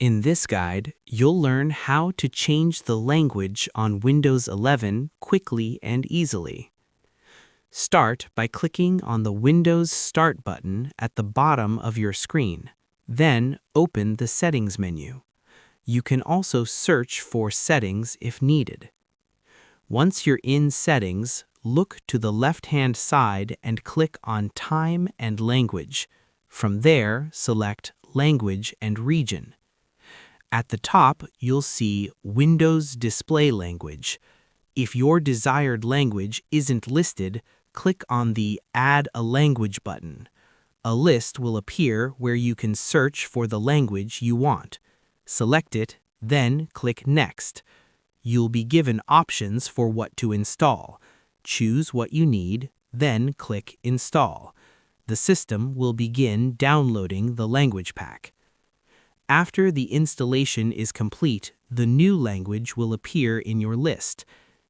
In this guide, you'll learn how to change the language on Windows 11 quickly and easily. Start by clicking on the Windows Start button at the bottom of your screen. Then open the Settings menu. You can also search for Settings if needed. Once you're in Settings, look to the left-hand side and click on Time and Language. From there, select Language and Region. At the top, you'll see Windows Display Language. If your desired language isn't listed, click on the Add a Language button. A list will appear where you can search for the language you want. Select it, then click Next. You'll be given options for what to install. Choose what you need, then click Install. The system will begin downloading the language pack. After the installation is complete, the new language will appear in your list.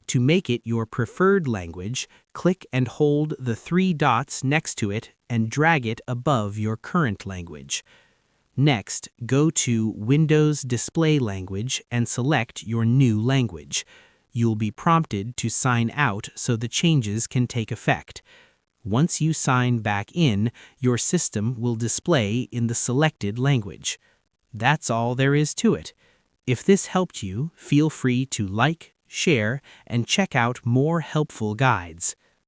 To make it your preferred language, click and hold the three dots next to it and drag it above your current language. Next, go to Windows Display Language and select your new language. You'll be prompted to sign out so the changes can take effect. Once you sign back in, your system will display in the selected language. That's all there is to it. If this helped you, feel free to like, share, and check out more helpful guides.